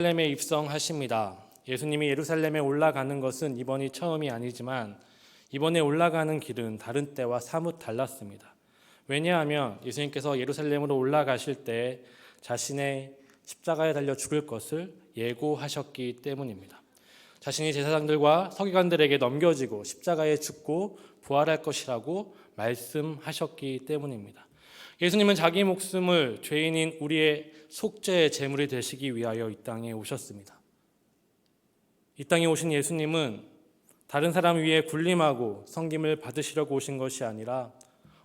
예루살렘에 입성하십니다. 예수님이 예루살렘에 올라가는 것은 이번이 처음이 아니지만 이번에 올라가는 길은 다른 때와 사뭇 달랐습니다. 왜냐하면 예수님께서 예루살렘으로 올라가실 때 자신의 십자가에 달려 죽을 것을 예고하셨기 때문입니다. 자신이 제사장들과 서기관들에게 넘겨지고 십자가에 죽고 부활할 것이라고 말씀하셨기 때문입니다. 예수님은 자기 목숨을 죄인인 우리의 속죄의 제물이 되시기 위하여 이 땅에 오셨습니다. 이 땅에 오신 예수님은 다른 사람 위에 군림하고 섬김을 받으시려고 오신 것이 아니라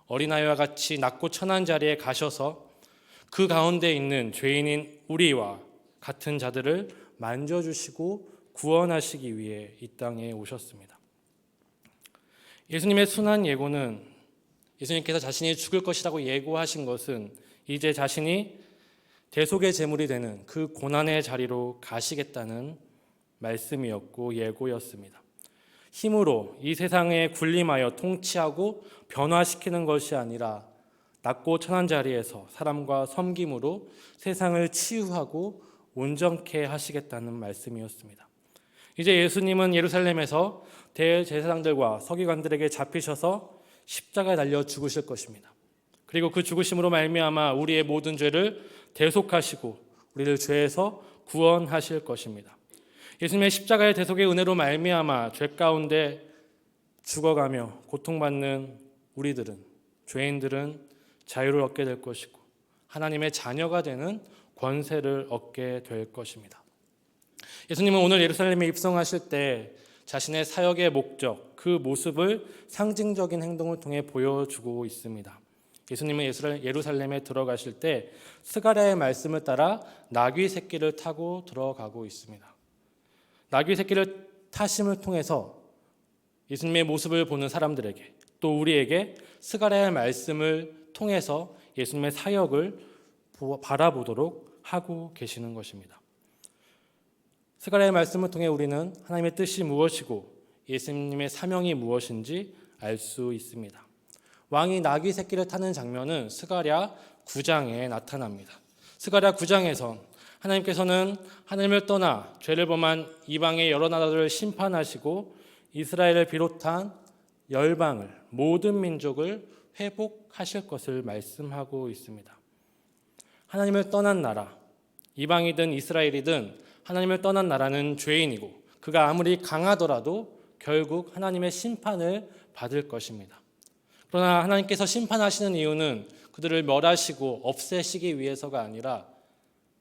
어린아이와 같이 낮고 천한 자리에 가셔서 그 가운데 있는 죄인인 우리와 같은 자들을 만져주시고 구원하시기 위해 이 땅에 오셨습니다. 예수님의 순한 예고는 예수님께서 자신이 죽을 것이라고 예고하신 것은 이제 자신이 대속의 제물이 되는 그 고난의 자리로 가시겠다는 말씀이었고 예고였습니다. 힘으로 이 세상에 군림하여 통치하고 변화시키는 것이 아니라 낮고 천한 자리에서 사람과 섬김으로 세상을 치유하고 온전케 하시겠다는 말씀이었습니다. 이제 예수님은 예루살렘에서 대제사장들과 서기관들에게 잡히셔서 십자가에 달려 죽으실 것입니다. 그리고 그 죽으심으로 말미암아 우리의 모든 죄를 대속하시고 우리를 죄에서 구원하실 것입니다. 예수님의 십자가의 대속의 은혜로 말미암아 죄 가운데 죽어가며 고통받는 우리들은, 죄인들은 자유를 얻게 될 것이고 하나님의 자녀가 되는 권세를 얻게 될 것입니다. 예수님은 오늘 예루살렘에 입성하실 때 자신의 사역의 목적, 그 모습을 상징적인 행동을 통해 보여주고 있습니다. 예수님은 예루살렘에 들어가실 때 스가랴의 말씀을 따라 나귀 새끼를 타고 들어가고 있습니다. 나귀 새끼를 타심을 통해서 예수님의 모습을 보는 사람들에게 또 우리에게 스가랴의 말씀을 통해서 예수님의 사역을 바라보도록 하고 계시는 것입니다. 스가랴의 말씀을 통해 우리는 하나님의 뜻이 무엇이고 예수님의 사명이 무엇인지 알 수 있습니다. 왕이 나귀 새끼를 타는 장면은 스가랴 9장에 나타납니다. 스가랴 9장에선 하나님께서는 하나님을 떠나 죄를 범한 이방의 여러 나라들을 심판하시고 이스라엘을 비롯한 열방을, 모든 민족을 회복하실 것을 말씀하고 있습니다. 하나님을 떠난 나라, 이방이든 이스라엘이든 하나님을 떠난 나라는 죄인이고 그가 아무리 강하더라도 결국 하나님의 심판을 받을 것입니다. 그러나 하나님께서 심판하시는 이유는 그들을 멸하시고 없애시기 위해서가 아니라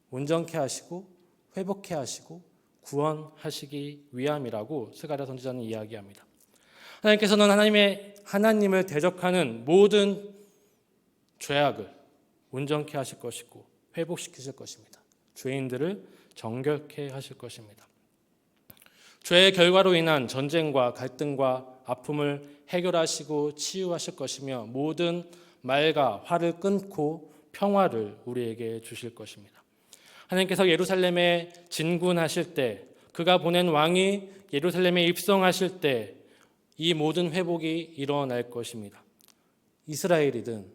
온전케 하시고 회복케 하시고 구원하시기 위함이라고 스가랴 선지자는 이야기합니다. 하나님께서는 하나님을 대적하는 모든 죄악을 온전케 하실 것이고 회복시키실 것입니다. 죄인들을 정결케 하실 것입니다. 죄의 결과로 인한 전쟁과 갈등과 아픔을 해결하시고 치유하실 것이며 모든 말과 화를 끊고 평화를 우리에게 주실 것입니다. 하나님께서 예루살렘에 진군하실 때, 그가 보낸 왕이 예루살렘에 입성하실 때 이 모든 회복이 일어날 것입니다. 이스라엘이든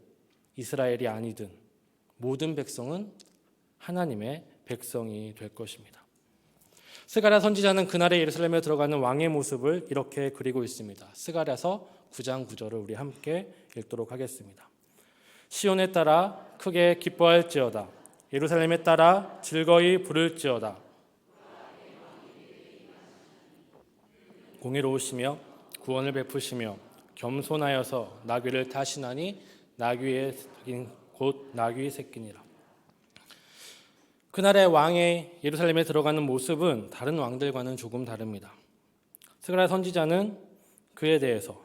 이스라엘이 아니든 모든 백성은 하나님의 백성이 될 것입니다. 스가랴 선지자는 그날의 예루살렘에 들어가는 왕의 모습을 이렇게 그리고 있습니다. 스가랴서 9장 9절을 우리 함께 읽도록 하겠습니다. 시온에 따라 크게 기뻐할지어다. 예루살렘에 따라 즐거이 부를지어다. 공의로우시며 구원을 베푸시며 겸손하여서 나귀를 타시나니 나귀의 새끼 곧 나귀의 새끼니라. 그날의 왕의 예루살렘에 들어가는 모습은 다른 왕들과는 조금 다릅니다. 스가랴 선지자는 그에 대해서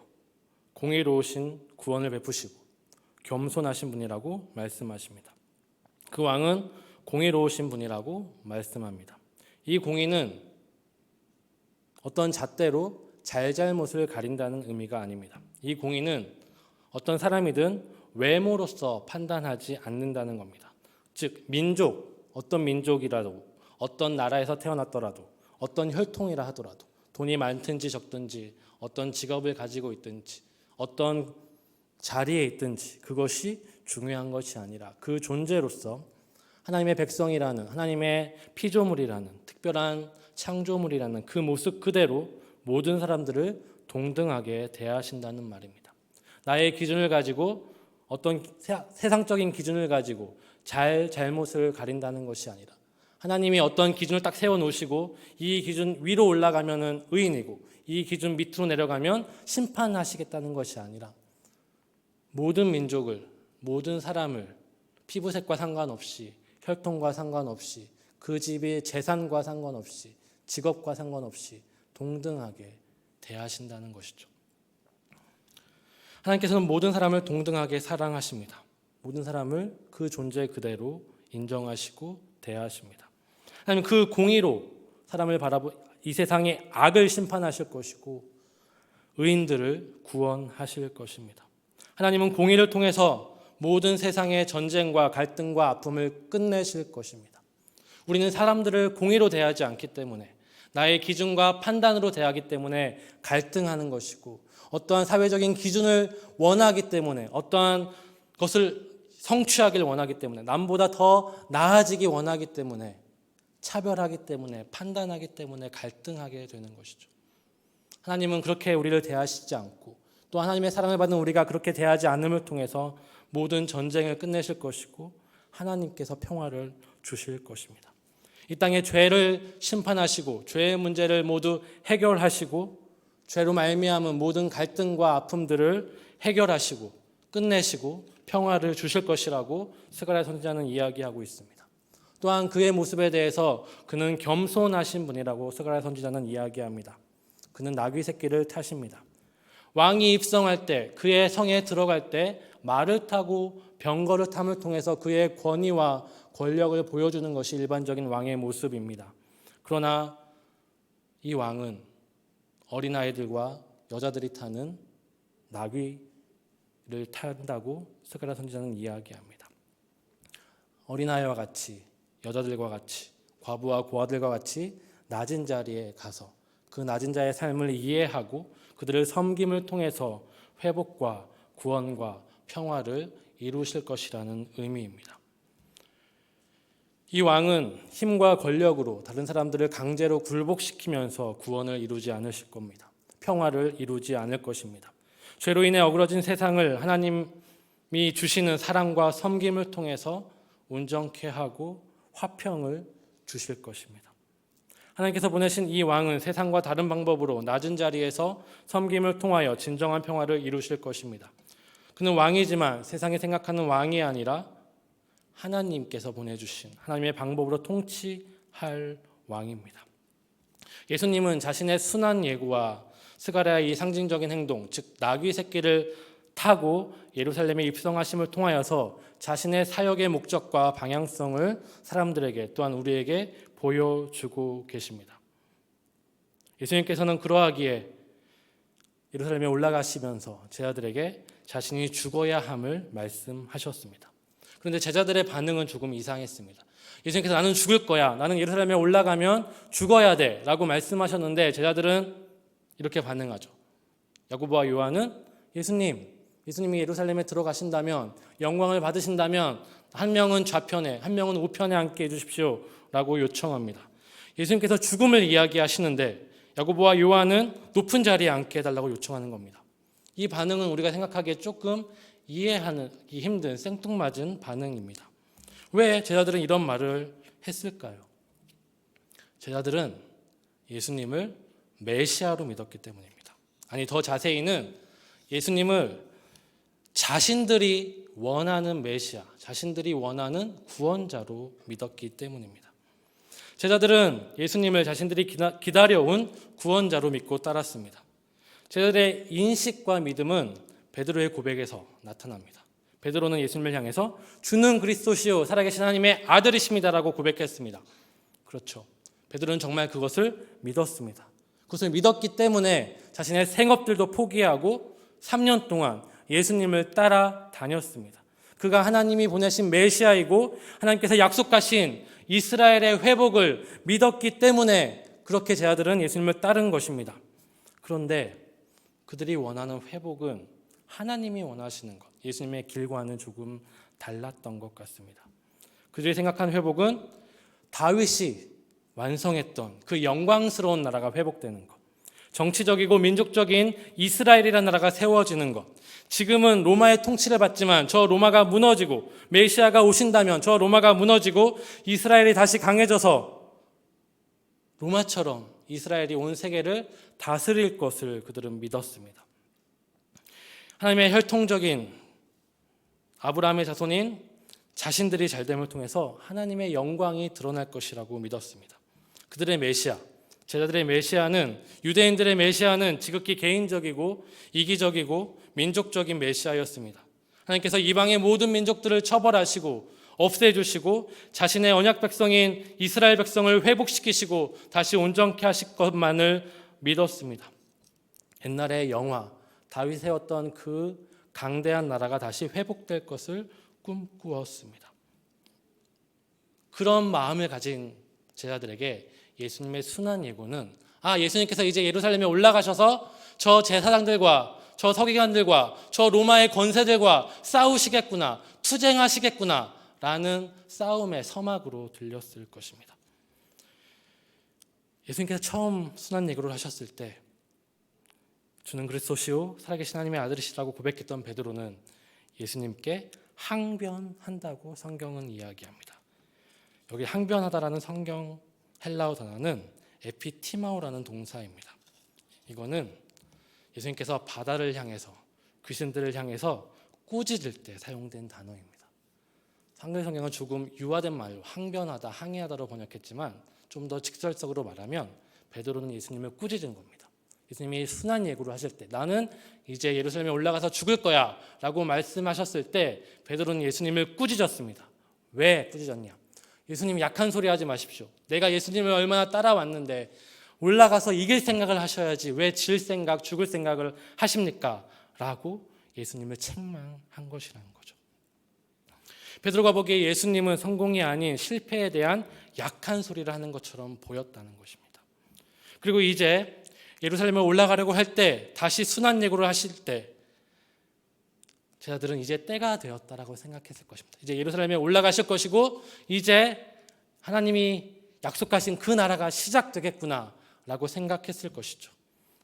공의로우신 구원을 베푸시고 겸손하신 분이라고 말씀하십니다. 그 왕은 공의로우신 분이라고 말씀합니다. 이 공의는 어떤 잣대로 잘잘못을 가린다는 의미가 아닙니다. 이 공의는 어떤 사람이든 외모로서 판단하지 않는다는 겁니다. 즉 어떤 민족이라도 어떤 나라에서 태어났더라도 어떤 혈통이라 하더라도 돈이 많든지 적든지 어떤 직업을 가지고 있든지 어떤 자리에 있든지 그것이 중요한 것이 아니라 그 존재로서 하나님의 백성이라는, 하나님의 피조물이라는, 특별한 창조물이라는 그 모습 그대로 모든 사람들을 동등하게 대하신다는 말입니다. 나의 기준을 가지고, 어떤 세상적인 기준을 가지고 잘못을 가린다는 것이 아니라, 하나님이 어떤 기준을 딱 세워놓으시고 이 기준 위로 올라가면 의인이고 이 기준 밑으로 내려가면 심판하시겠다는 것이 아니라, 모든 민족을, 모든 사람을 피부색과 상관없이, 혈통과 상관없이, 그 집의 재산과 상관없이, 직업과 상관없이 동등하게 대하신다는 것이죠. 하나님께서는 모든 사람을 동등하게 사랑하십니다. 모든 사람을 그 존재 그대로 인정하시고 대하십니다. 하나님 그 공의로 사람을 이 세상의 악을 심판하실 것이고 의인들을 구원하실 것입니다. 하나님은 공의를 통해서 모든 세상의 전쟁과 갈등과 아픔을 끝내실 것입니다. 우리는 사람들을 공의로 대하지 않기 때문에, 나의 기준과 판단으로 대하기 때문에 갈등하는 것이고, 어떠한 사회적인 기준을 원하기 때문에, 어떠한 것을 성취하길 원하기 때문에, 남보다 더 나아지기 원하기 때문에, 차별하기 때문에, 판단하기 때문에 갈등하게 되는 것이죠. 하나님은 그렇게 우리를 대하시지 않고, 또 하나님의 사랑을 받은 우리가 그렇게 대하지 않음을 통해서 모든 전쟁을 끝내실 것이고 하나님께서 평화를 주실 것입니다. 이 땅의 죄를 심판하시고 죄의 문제를 모두 해결하시고 죄로 말미암은 모든 갈등과 아픔들을 해결하시고 끝내시고 평화를 주실 것이라고 스가랴 선지자는 이야기하고 있습니다. 또한 그의 모습에 대해서 그는 겸손하신 분이라고 스가랴 선지자는 이야기합니다. 그는 나귀 새끼를 타십니다. 왕이 입성할 때, 그의 성에 들어갈 때 말을 타고 병거를 탐을 통해서 그의 권위와 권력을 보여주는 것이 일반적인 왕의 모습입니다. 그러나 이 왕은 어린아이들과 여자들이 타는 나귀를 탄다고 스가랴 선지자는 이야기합니다. 어린아이와 같이, 여자들과 같이, 과부와 고아들과 같이 낮은 자리에 가서 그 낮은 자의 삶을 이해하고 그들을 섬김을 통해서 회복과 구원과 평화를 이루실 것이라는 의미입니다. 이 왕은 힘과 권력으로 다른 사람들을 강제로 굴복시키면서 구원을 이루지 않으실 겁니다. 평화를 이루지 않을 것입니다. 죄로 인해 어그러진 세상을 하나님이 주시는 사랑과 섬김을 통해서 온전케 하고 화평을 주실 것입니다. 하나님께서 보내신 이 왕은 세상과 다른 방법으로 낮은 자리에서 섬김을 통하여 진정한 평화를 이루실 것입니다. 그는 왕이지만 세상이 생각하는 왕이 아니라 하나님께서 보내주신 하나님의 방법으로 통치할 왕입니다. 예수님은 자신의 순한 예고와 스가랴의 이 상징적인 행동, 즉 나귀 새끼를 타고 예루살렘에 입성하심을 통하여서 자신의 사역의 목적과 방향성을 사람들에게 또한 우리에게 보여주고 계십니다. 예수님께서는 그러하기에 예루살렘에 올라가시면서 제자들에게 자신이 죽어야 함을 말씀하셨습니다. 그런데 제자들의 반응은 조금 이상했습니다. 예수님께서 나는 죽을 거야, 나는 예루살렘에 올라가면 죽어야 돼 라고 말씀하셨는데 제자들은 이렇게 반응하죠. 야고보와 요한은 예수님이 예루살렘에 들어가신다면, 영광을 받으신다면 한 명은 좌편에, 한 명은 우편에 앉게 해주십시오 라고 요청합니다. 예수님께서 죽음을 이야기하시는데 야고보와 요한은 높은 자리에 앉게 해달라고 요청하는 겁니다. 이 반응은 우리가 생각하기에 조금 이해하기 힘든 생뚱맞은 반응입니다. 왜 제자들은 이런 말을 했을까요? 제자들은 예수님을 메시아로 믿었기 때문입니다. 아니, 더 자세히는 예수님을 자신들이 원하는 메시아, 자신들이 원하는 구원자로 믿었기 때문입니다. 제자들은 예수님을 자신들이 기다려온 구원자로 믿고 따랐습니다. 제자들의 인식과 믿음은 베드로의 고백에서 나타납니다. 베드로는 예수님을 향해서 주는 그리스도시요 살아계신 하나님의 아들이십니다라고 고백했습니다. 그렇죠. 베드로는 정말 그것을 믿었습니다. 그것을 믿었기 때문에 자신의 생업들도 포기하고 3년 동안 예수님을 따라다녔습니다. 그가 하나님이 보내신 메시아이고 하나님께서 약속하신 이스라엘의 회복을 믿었기 때문에 그렇게 제자들은 예수님을 따른 것입니다. 그런데 그들이 원하는 회복은 하나님이 원하시는 것, 예수님의 길과는 조금 달랐던 것 같습니다. 그들이 생각한 회복은 다윗이 완성했던 그 영광스러운 나라가 회복되는 것, 정치적이고 민족적인 이스라엘이라는 나라가 세워지는 것, 지금은 로마의 통치를 받지만 저 로마가 무너지고 메시아가 오신다면 저 로마가 무너지고 이스라엘이 다시 강해져서 로마처럼 이스라엘이 온 세계를 다스릴 것을 그들은 믿었습니다. 하나님의 혈통적인 아브라함의 자손인 자신들이 잘됨을 통해서 하나님의 영광이 드러날 것이라고 믿었습니다. 그들의 메시아, 제자들의 메시아는, 유대인들의 메시아는 지극히 개인적이고 이기적이고 민족적인 메시아였습니다. 하나님께서 이방의 모든 민족들을 처벌하시고 없애주시고 자신의 언약 백성인 이스라엘 백성을 회복시키시고 다시 온전케 하실 것만을 믿었습니다. 옛날의 영화 다윗이 세웠던 그 강대한 나라가 다시 회복될 것을 꿈꾸었습니다. 그런 마음을 가진 제자들에게 예수님의 순환 예고는 예수님께서 이제 예루살렘에 올라가셔서 저 제사장들과 저 서기관들과 저 로마의 권세들과 싸우시겠구나, 투쟁하시겠구나 라는 싸움의 서막으로 들렸을 것입니다. 예수님께서 처음 순환 예고를 하셨을 때 주는 그리스도시요 살아계신 하나님의 아들이시라고 고백했던 베드로는 예수님께 항변한다고 성경은 이야기합니다. 여기 항변하다라는 성경 헬라어 단어는 에피티마오라는 동사입니다. 이거는 예수님께서 바다를 향해서 귀신들을 향해서 꾸짖을 때 사용된 단어입니다. 한글 성경은 조금 유화된 말로 항변하다, 항의하다로 번역했지만 좀 더 직설적으로 말하면 베드로는 예수님을 꾸짖은 겁니다. 예수님이 순환 예고를 하실 때 나는 이제 예루살렘에 올라가서 죽을 거야 라고 말씀하셨을 때 베드로는 예수님을 꾸짖었습니다. 왜 꾸짖었냐? 예수님 약한 소리 하지 마십시오. 내가 예수님을 얼마나 따라왔는데 올라가서 이길 생각을 하셔야지 왜 질 생각, 죽을 생각을 하십니까? 라고 예수님을 책망한 것이라는 거죠. 베드로가 보기에 예수님은 성공이 아닌 실패에 대한 약한 소리를 하는 것처럼 보였다는 것입니다. 그리고 이제 예루살렘에 올라가려고 할 때 다시 순환 예고를 하실 때 제자들은 이제 때가 되었다라고 생각했을 것입니다. 이제 예루살렘에 올라가실 것이고 이제 하나님이 약속하신 그 나라가 시작되겠구나라고 생각했을 것이죠.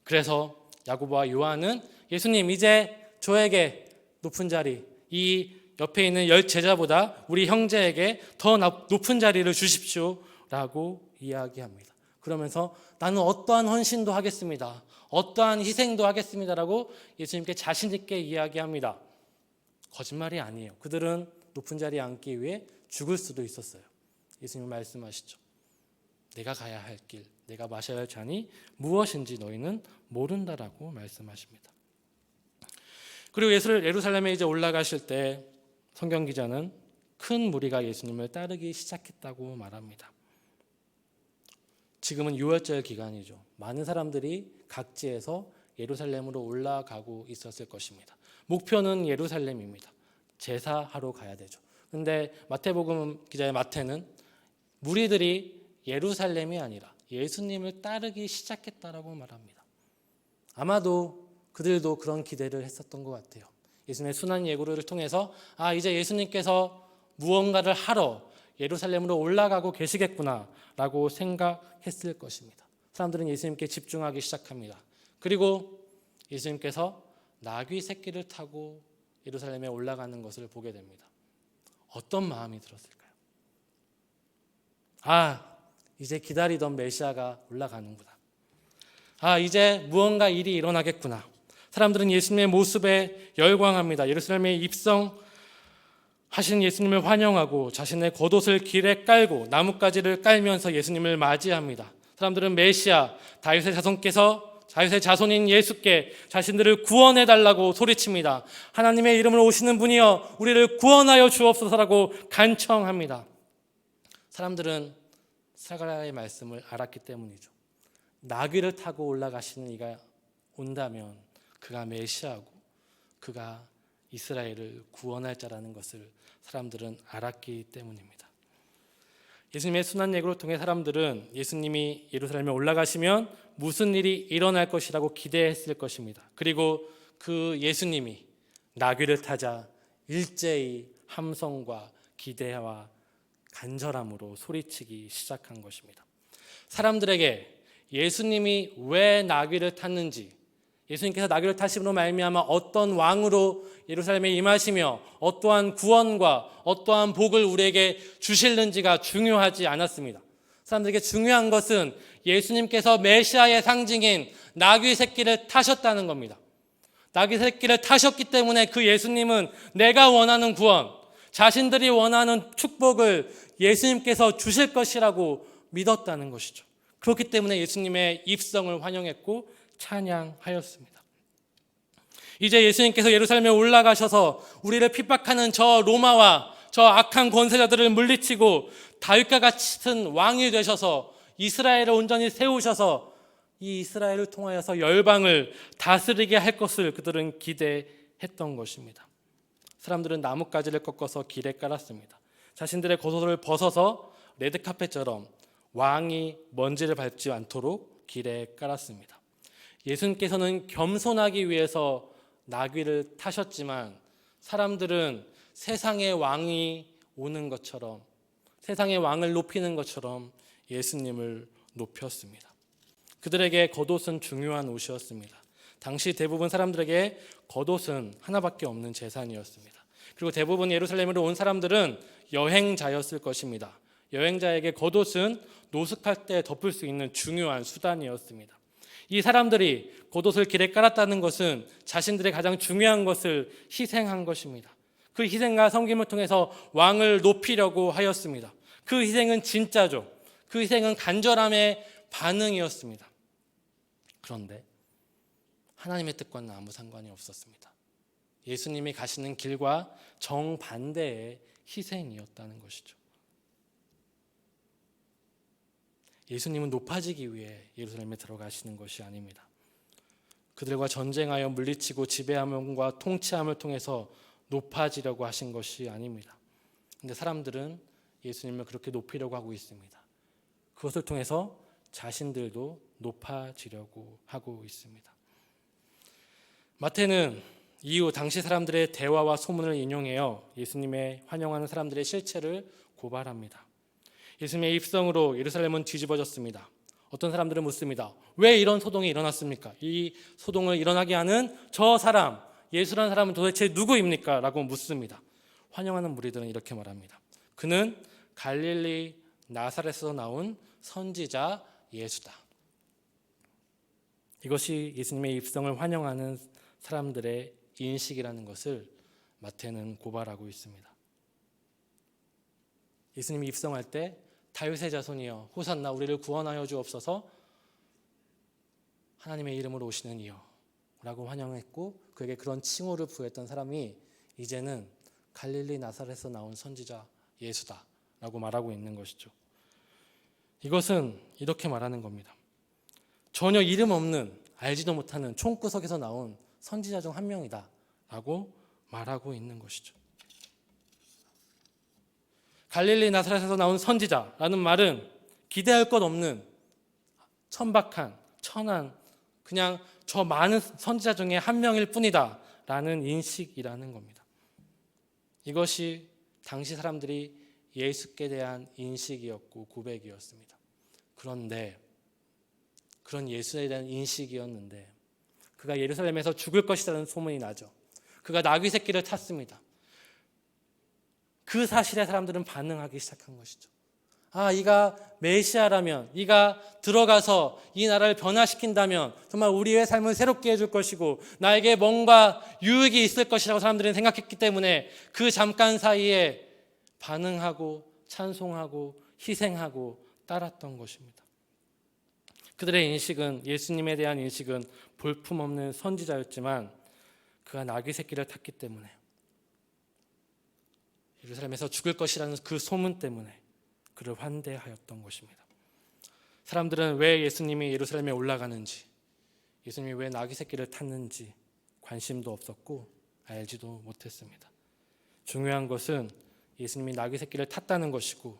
그래서 야고보와 요한은 예수님 이제 저에게 높은 자리, 이 옆에 있는 10 제자보다 우리 형제에게 더 높은 자리를 주십시오라고 이야기합니다. 그러면서 나는 어떠한 헌신도 하겠습니다. 어떠한 희생도 하겠습니다라고 예수님께 자신 있게 이야기합니다. 거짓말이 아니에요. 그들은 높은 자리에 앉기 위해 죽을 수도 있었어요. 예수님 말씀하시죠. 내가 가야 할 길, 내가 마셔야 할 잔이 무엇인지 너희는 모른다라고 말씀하십니다. 그리고 예루살렘에 이제 올라가실 때 성경 기자는 큰 무리가 예수님을 따르기 시작했다고 말합니다. 지금은 유월절 기간이죠. 많은 사람들이 각지에서 예루살렘으로 올라가고 있었을 것입니다. 목표는 예루살렘입니다. 제사하러 가야 되죠. 근데 마태복음 기자의 마태는 무리들이 예루살렘이 아니라 예수님을 따르기 시작했다라고 말합니다. 아마도 그들도 그런 기대를 했었던 것 같아요. 예수님의 순환 예고를 통해서 이제 예수님께서 무언가를 하러 예루살렘으로 올라가고 계시겠구나라고 생각했을 것입니다. 사람들은 예수님께 집중하기 시작합니다. 그리고 예수님께서 나귀 새끼를 타고 예루살렘에 올라가는 것을 보게 됩니다. 어떤 마음이 들었을까요? 이제 기다리던 메시아가 올라가는구나. 이제 무언가 일이 일어나겠구나. 사람들은 예수님의 모습에 열광합니다. 예루살렘에 입성하신 예수님을 환영하고 자신의 겉옷을 길에 깔고 나뭇가지를 깔면서 예수님을 맞이합니다. 사람들은 메시아, 다윗의 자손인 예수께 자신들을 구원해달라고 소리칩니다. 하나님의 이름으로 오시는 분이여 우리를 구원하여 주옵소서라고 간청합니다. 사람들은 사가랴의 말씀을 알았기 때문이죠. 나귀를 타고 올라가시는 이가 온다면 그가 메시아고 그가 이스라엘을 구원할 자라는 것을 사람들은 알았기 때문입니다. 예수님의 순환 예고를 통해 사람들은 예수님이 예루살렘에 올라가시면 무슨 일이 일어날 것이라고 기대했을 것입니다. 그리고 그 예수님이 나귀를 타자 일제히 함성과 기대와 간절함으로 소리치기 시작한 것입니다. 사람들에게 예수님이 왜 나귀를 탔는지, 예수님께서 나귀를 타심으로 말미암아 어떤 왕으로 예루살렘에 임하시며 어떠한 구원과 어떠한 복을 우리에게 주실는지가 중요하지 않았습니다. 사람들에게 중요한 것은 예수님께서 메시아의 상징인 나귀 새끼를 타셨다는 겁니다. 나귀 새끼를 타셨기 때문에 그 예수님은 내가 원하는 구원, 자신들이 원하는 축복을 예수님께서 주실 것이라고 믿었다는 것이죠. 그렇기 때문에 예수님의 입성을 환영했고 찬양하였습니다. 이제 예수님께서 예루살렘에 올라가셔서 우리를 핍박하는 저 로마와 저 악한 권세자들을 물리치고 다윗과 같은 왕이 되셔서 이스라엘을 온전히 세우셔서 이 이스라엘을 통하여서 열방을 다스리게 할 것을 그들은 기대했던 것입니다. 사람들은 나뭇가지를 꺾어서 길에 깔았습니다. 자신들의 겉옷을 벗어서 레드카펫처럼 왕이 먼지를 밟지 않도록 길에 깔았습니다. 예수님께서는 겸손하기 위해서 나귀를 타셨지만 사람들은 세상의 왕이 오는 것처럼, 세상의 왕을 높이는 것처럼 예수님을 높였습니다. 그들에게 겉옷은 중요한 옷이었습니다. 당시 대부분 사람들에게 겉옷은 하나밖에 없는 재산이었습니다. 그리고 대부분 예루살렘으로 온 사람들은 여행자였을 것입니다. 여행자에게 겉옷은 노숙할 때 덮을 수 있는 중요한 수단이었습니다. 이 사람들이 겉옷을 길에 깔았다는 것은 자신들의 가장 중요한 것을 희생한 것입니다. 그 희생과 섬김을 통해서 왕을 높이려고 하였습니다. 그 희생은 진짜죠. 그 희생은 간절함의 반응이었습니다. 그런데 하나님의 뜻과는 아무 상관이 없었습니다. 예수님이 가시는 길과 정반대의 희생이었다는 것이죠. 예수님은 높아지기 위해 예루살렘에 들어가시는 것이 아닙니다. 그들과 전쟁하여 물리치고 지배함과 통치함을 통해서 높아지려고 하신 것이 아닙니다. 그런데 사람들은 예수님을 그렇게 높이려고 하고 있습니다. 그것을 통해서 자신들도 높아지려고 하고 있습니다. 마태는 이후 당시 사람들의 대화와 소문을 인용해요. 예수님의 환영하는 사람들의 실체를 고발합니다. 예수님의 입성으로 예루살렘은 뒤집어졌습니다. 어떤 사람들은 묻습니다. 왜 이런 소동이 일어났습니까? 이 소동을 일어나게 하는 저 사람, 예수라는 사람은 도대체 누구입니까? 라고 묻습니다. 환영하는 무리들은 이렇게 말합니다. 그는 갈릴리 나사렛에서 나온 선지자 예수다. 이것이 예수님의 입성을 환영하는 사람들의 인식이라는 것을 마태는 고발하고 있습니다. 예수님이 입성할 때 다윗의 자손이여 호산나 우리를 구원하여 주옵소서, 하나님의 이름으로 오시는 이여 라고 환영했고 그에게 그런 칭호를 부여했던 사람이 이제는 갈릴리 나사렛에서 나온 선지자 예수다 라고 말하고 있는 것이죠. 이것은 이렇게 말하는 겁니다. 전혀 이름 없는, 알지도 못하는 총구석에서 나온 선지자 중 한 명이다 라고 말하고 있는 것이죠. 갈릴리 나사렛에서 나온 선지자라는 말은 기대할 것 없는 천박한, 천한, 그냥 저 많은 선지자 중에 한 명일 뿐이다 라는 인식이라는 겁니다. 이것이 당시 사람들이 예수께 대한 인식이었고 고백이었습니다. 그런데 그런 예수에 대한 인식이었는데 그가 예루살렘에서 죽을 것이라는 소문이 나죠. 그가 나귀 새끼를 탔습니다. 그 사실에 사람들은 반응하기 시작한 것이죠. 이가 메시아라면, 이가 들어가서 이 나라를 변화시킨다면 정말 우리의 삶을 새롭게 해줄 것이고 나에게 뭔가 유익이 있을 것이라고 사람들은 생각했기 때문에 그 잠깐 사이에 반응하고 찬송하고 희생하고 따랐던 것입니다. 그들의 인식은, 예수님에 대한 인식은 볼품없는 선지자였지만 그가 나귀 새끼를 탔기 때문에, 예루살렘에서 죽을 것이라는 그 소문 때문에 그를 환대하였던 것입니다. 사람들은 왜 예수님이 예루살렘에 올라가는지, 예수님이 왜 나귀 새끼를 탔는지 관심도 없었고 알지도 못했습니다. 중요한 것은 예수님이 나귀 새끼를 탔다는 것이고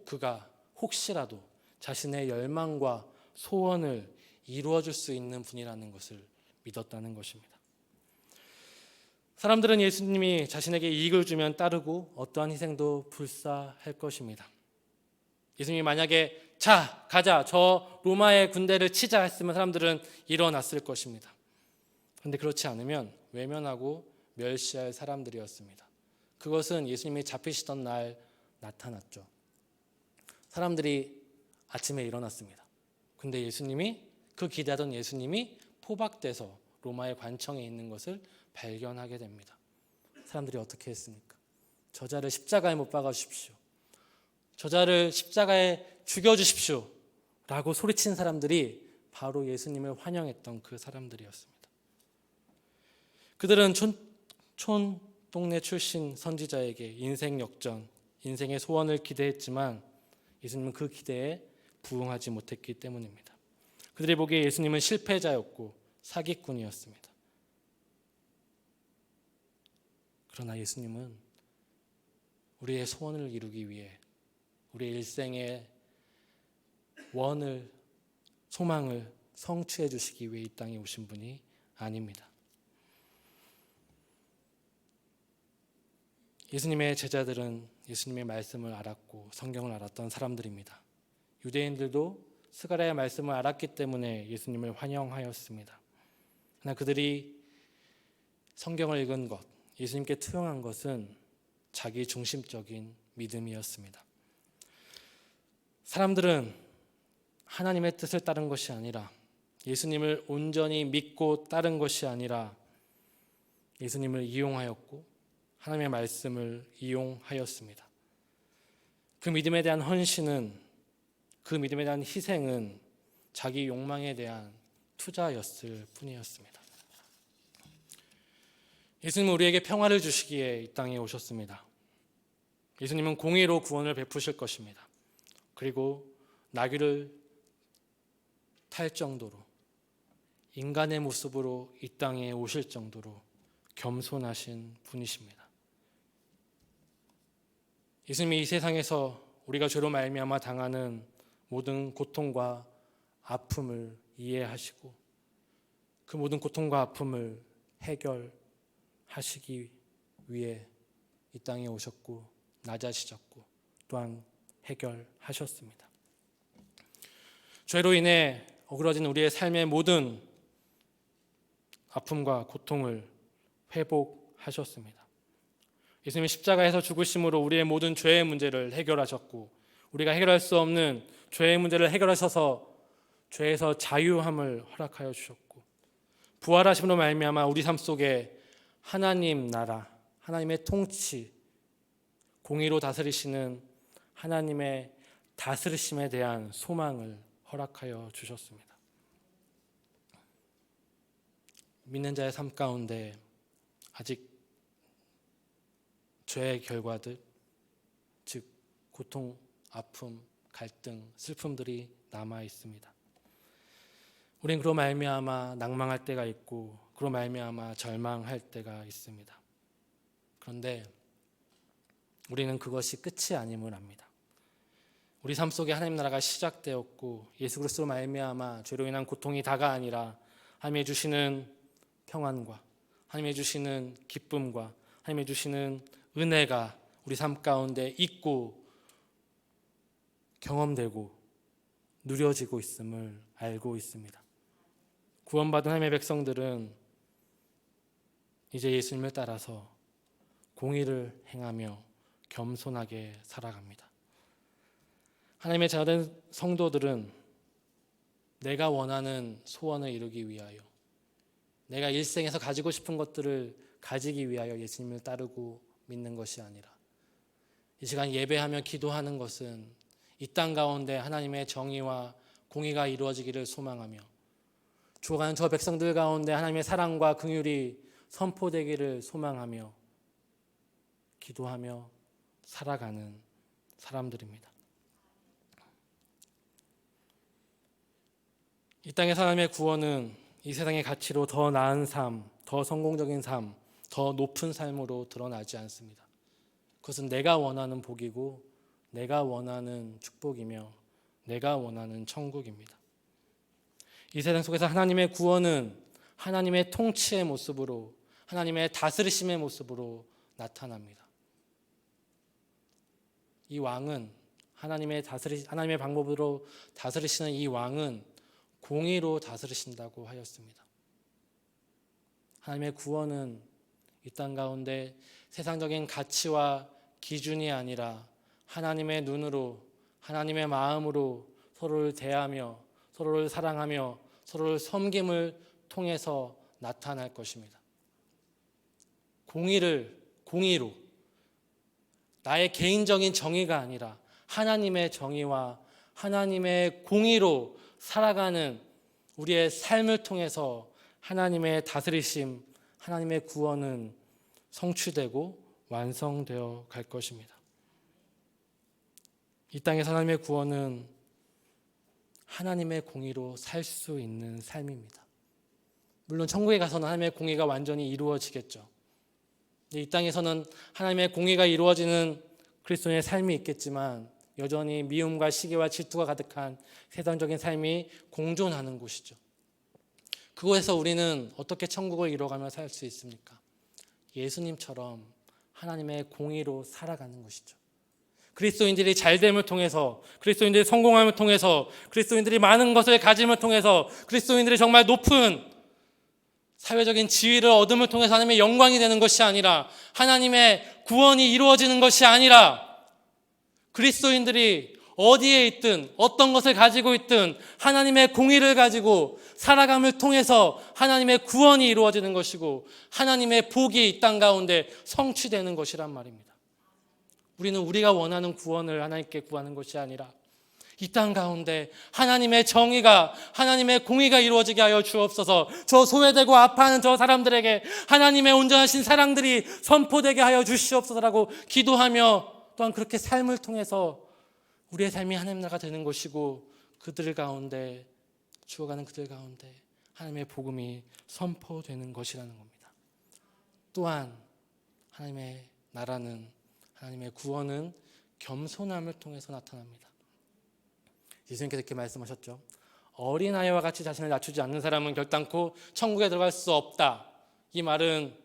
그가 혹시라도 자신의 열망과 소원을 이루어줄 수 있는 분이라는 것을 믿었다는 것입니다. 사람들은 예수님이 자신에게 이익을 주면 따르고 어떠한 희생도 불사할 것입니다. 예수님이 만약에 자, 가자, 저 로마의 군대를 치자 했으면 사람들은 일어났을 것입니다. 그런데 그렇지 않으면 외면하고 멸시할 사람들이었습니다. 그것은 예수님이 잡히시던 날 나타났죠. 사람들이 아침에 일어났습니다. 근데 예수님이, 그 기대하던 예수님이 포박돼서 로마의 관청에 있는 것을 발견하게 됩니다. 사람들이 어떻게 했습니까? 저자를 십자가에 못 박아 주십시오. 저자를 십자가에 죽여주십시오 라고 소리친 사람들이 바로 예수님을 환영했던 그 사람들이었습니다. 그들은 촌 동네 출신 선지자에게 인생 역전, 인생의 소원을 기대했지만 예수님은 그 기대에 부응하지 못했기 때문입니다. 그들이 보기에 예수님은 실패자였고 사기꾼이었습니다. 그러나 예수님은 우리의 소원을 이루기 위해, 우리의 일생의 원을, 소망을 성취해 주시기 위해 이 땅에 오신 분이 아닙니다. 예수님의 제자들은 예수님의 말씀을 알았고 성경을 알았던 사람들입니다. 유대인들도 스가랴의 말씀을 알았기 때문에 예수님을 환영하였습니다. 그러나 그들이 성경을 읽은 것, 예수님께 투영한 것은 자기 중심적인 믿음이었습니다. 사람들은 하나님의 뜻을 따른 것이 아니라, 예수님을 온전히 믿고 따른 것이 아니라 예수님을 이용하였고 하나님의 말씀을 이용하였습니다. 그 믿음에 대한 헌신은, 그 믿음에 대한 희생은 자기 욕망에 대한 투자였을 뿐이었습니다. 예수님은 우리에게 평화를 주시기에 이 땅에 오셨습니다. 예수님은 공의로 구원을 베푸실 것입니다. 그리고 나귀를 탈 정도로, 인간의 모습으로 이 땅에 오실 정도로 겸손하신 분이십니다. 예수님이 이 세상에서 우리가 죄로 말미암아 당하는 모든 고통과 아픔을 이해하시고 그 모든 고통과 아픔을 해결하시기 위해 이 땅에 오셨고 낮아지셨고 또한 해결하셨습니다. 죄로 인해 어그러진 우리의 삶의 모든 아픔과 고통을 회복하셨습니다. 예수님이 십자가에서 죽으심으로 우리의 모든 죄의 문제를 해결하셨고 우리가 해결할 수 없는 죄의 문제를 해결하셔서 죄에서 자유함을 허락하여 주셨고 부활하심으로 말미암아 우리 삶 속에 하나님 나라, 하나님의 통치, 공의로 다스리시는 하나님의 다스리심에 대한 소망을 허락하여 주셨습니다. 믿는 자의 삶 가운데 아직 죄의 결과들, 즉 고통, 아픔, 갈등, 슬픔들이 남아 있습니다. 우린 그로 말미암아 낭망할 때가 있고 그로 말미암아 절망할 때가 있습니다. 그런데 우리는 그것이 끝이 아님을 압니다. 우리 삶 속에 하나님 나라가 시작되었고 예수 그리스도로 말미암아 죄로 인한 고통이 다가 아니라 하나님이 주시는 평안과 하나님이 주시는 기쁨과 하나님이 주시는 은혜가 우리 삶 가운데 있고 경험되고 누려지고 있음을 알고 있습니다. 구원받은 하나님의 백성들은 이제 예수님을 따라서 공의를 행하며 겸손하게 살아갑니다. 하나님의 자녀된 성도들은 내가 원하는 소원을 이루기 위하여, 내가 일생에서 가지고 싶은 것들을 가지기 위하여 예수님을 따르고 믿는 것이 아니라 이 시간 예배하며 기도하는 것은 이 땅 가운데 하나님의 정의와 공의가 이루어지기를 소망하며 죽어가는 저 백성들 가운데 하나님의 사랑과 긍휼이 선포되기를 소망하며 기도하며 살아가는 사람들입니다. 이 땅의 하나님의 구원은 이 세상의 가치로 더 나은 삶, 더 성공적인 삶, 더 높은 삶으로 드러나지 않습니다. 그것은 내가 원하는 복이고 내가 원하는 축복이며 내가 원하는 천국입니다. 이 세상 속에서 하나님의 구원은 하나님의 통치의 모습으로 하나님의 다스리심의 모습으로 나타납니다. 이 왕은 하나님의 방법으로 다스리시는 이 왕은 공의로 다스리신다고 하였습니다. 하나님의 구원은 이 땅 가운데 세상적인 가치와 기준이 아니라 하나님의 눈으로, 하나님의 마음으로 서로를 대하며 서로를 사랑하며 서로를 섬김을 통해서 나타날 것입니다. 공의로 나의 개인적인 정의가 아니라 하나님의 정의와 하나님의 공의로 살아가는 우리의 삶을 통해서 하나님의 다스리심, 하나님의 구원은 성취되고 완성되어 갈 것입니다. 이 땅에서 하나님의 구원은 하나님의 공의로 살 수 있는 삶입니다. 물론 천국에 가서는 하나님의 공의가 완전히 이루어지겠죠. 이 땅에서는 하나님의 공의가 이루어지는 그리스도인의 삶이 있겠지만 여전히 미움과 시기와 질투가 가득한 세상적인 삶이 공존하는 곳이죠. 그곳에서 우리는 어떻게 천국을 이뤄가며 살 수 있습니까? 예수님처럼 하나님의 공의로 살아가는 것이죠. 그리스도인들이 잘됨을 통해서, 그리스도인들이 성공함을 통해서, 그리스도인들이 많은 것을 가짐을 통해서, 그리스도인들이 정말 높은 사회적인 지위를 얻음을 통해서 하나님의 영광이 되는 것이 아니라, 하나님의 구원이 이루어지는 것이 아니라, 그리스도인들이 어디에 있든 어떤 것을 가지고 있든 하나님의 공의를 가지고 살아감을 통해서 하나님의 구원이 이루어지는 것이고 하나님의 복이 이 땅 가운데 성취되는 것이란 말입니다. 우리는 우리가 원하는 구원을 하나님께 구하는 것이 아니라 이 땅 가운데 하나님의 정의가, 하나님의 공의가 이루어지게 하여 주옵소서. 저 소외되고 아파하는 저 사람들에게 하나님의 온전하신 사랑들이 선포되게 하여 주시옵소서라고 기도하며, 또한 그렇게 삶을 통해서 우리의 삶이 하나님 나라가 되는 것이고 그들 가운데, 죽어가는 그들 가운데 하나님의 복음이 선포되는 것이라는 겁니다. 또한 하나님의 나라는, 하나님의 구원은 겸손함을 통해서 나타납니다. 예수님께서 이렇게 말씀하셨죠. 어린아이와 같이 자신을 낮추지 않는 사람은 결단코 천국에 들어갈 수 없다. 이 말은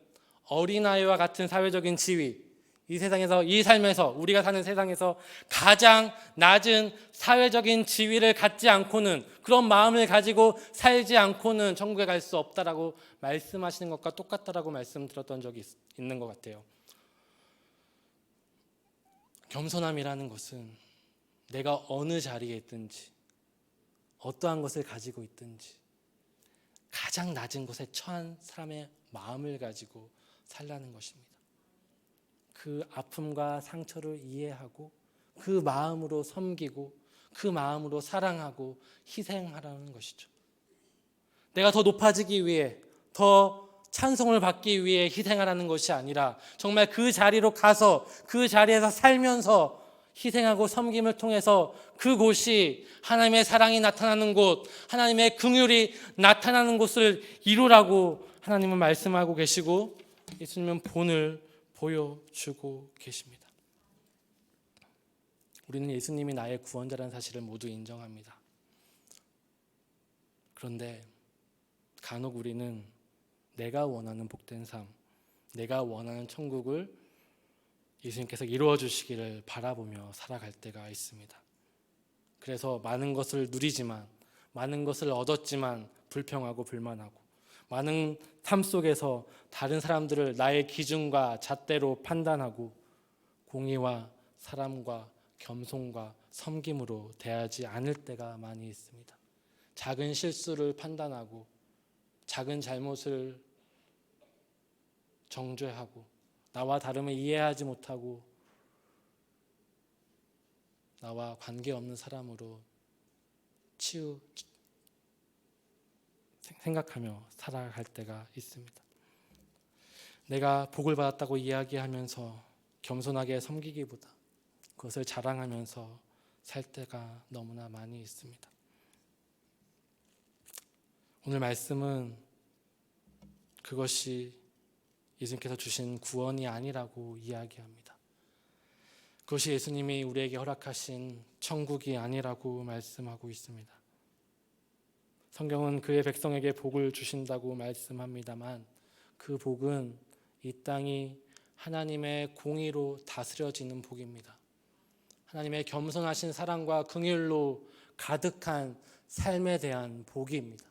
어린아이와 같은 사회적인 지위, 이 세상에서, 이 삶에서, 우리가 사는 세상에서 가장 낮은 사회적인 지위를 갖지 않고는, 그런 마음을 가지고 살지 않고는 천국에 갈 수 없다라고 말씀하시는 것과 똑같다라고 말씀드렸던 적이 있는 것 같아요. 겸손함이라는 것은 내가 어느 자리에 있든지 어떠한 것을 가지고 있든지 가장 낮은 곳에 처한 사람의 마음을 가지고 살라는 것입니다. 그 아픔과 상처를 이해하고 그 마음으로 섬기고 그 마음으로 사랑하고 희생하라는 것이죠. 내가 더 높아지기 위해, 더 찬송을 받기 위해 희생하라는 것이 아니라 정말 그 자리로 가서 그 자리에서 살면서 희생하고 섬김을 통해서 그곳이 하나님의 사랑이 나타나는 곳, 하나님의 긍휼이 나타나는 곳을 이루라고 하나님은 말씀하고 계시고 예수님은 본을 보여주고 계십니다. 우리는 예수님이 나의 구원자라는 사실을 모두 인정합니다. 그런데 간혹 우리는 내가 원하는 복된 삶, 내가 원하는 천국을 예수님께서 이루어 주시기를 바라보며 살아갈 때가 있습니다. 그래서 많은 것을 누리지만, 많은 것을 얻었지만 불평하고 불만하고, 많은 삶 속에서 다른 사람들을 나의 기준과 잣대로 판단하고 공의와 사람과 겸손과 섬김으로 대하지 않을 때가 많이 있습니다. 작은 실수를 판단하고 작은 잘못을 정죄하고 나와 다름을 이해하지 못하고 나와 관계없는 사람으로 생각하며 살아갈 때가 있습니다. 내가 복을 받았다고 이야기하면서 겸손하게 섬기기보다 그것을 자랑하면서 살 때가 너무나 많이 있습니다. 오늘 말씀은 그것이 예수님께서 주신 구원이 아니라고 이야기합니다. 그것이 예수님이 우리에게 허락하신 천국이 아니라고 말씀하고 있습니다. 성경은 그의 백성에게 복을 주신다고 말씀합니다만 그 복은 이 땅이 하나님의 공의로 다스려지는 복입니다. 하나님의 겸손하신 사랑과 긍휼로 가득한 삶에 대한 복입니다.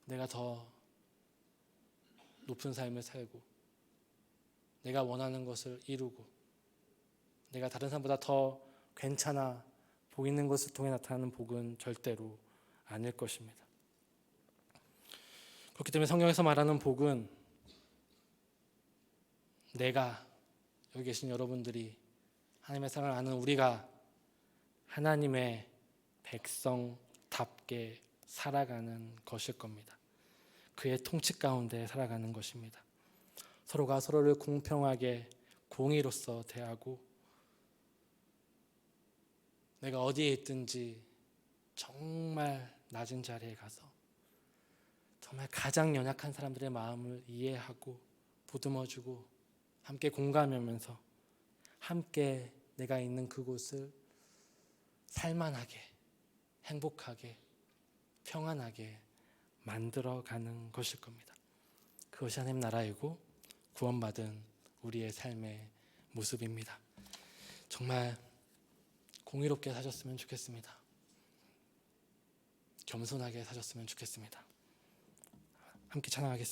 내가 더 높은 삶을 살고 내가 원하는 것을 이루고 내가 다른 사람보다 더 괜찮아 보이는 것을 통해 나타나는 복은 절대로 아닐 것입니다. 그렇기 때문에 성경에서 말하는 복은 내가, 여기 계신 여러분들이, 하나님의 사랑을 아는 우리가 하나님의 백성답게 살아가는 것일 겁니다. 그의 통치 가운데 살아가는 것입니다. 서로가 서로를 공평하게 공의로서 대하고 내가 어디에 있든지 정말 낮은 자리에 가서 정말 가장 연약한 사람들의 마음을 이해하고 보듬어주고 함께 공감하면서 함께 내가 있는 그곳을 살만하게, 행복하게, 평안하게 만들어가는 것일 겁니다. 그것이 하나님 나라이고 구원받은 우리의 삶의 모습입니다. 정말 공의롭게 사셨으면 좋겠습니다. 겸손하게 사셨으면 좋겠습니다. 함께 찬양하겠습니다.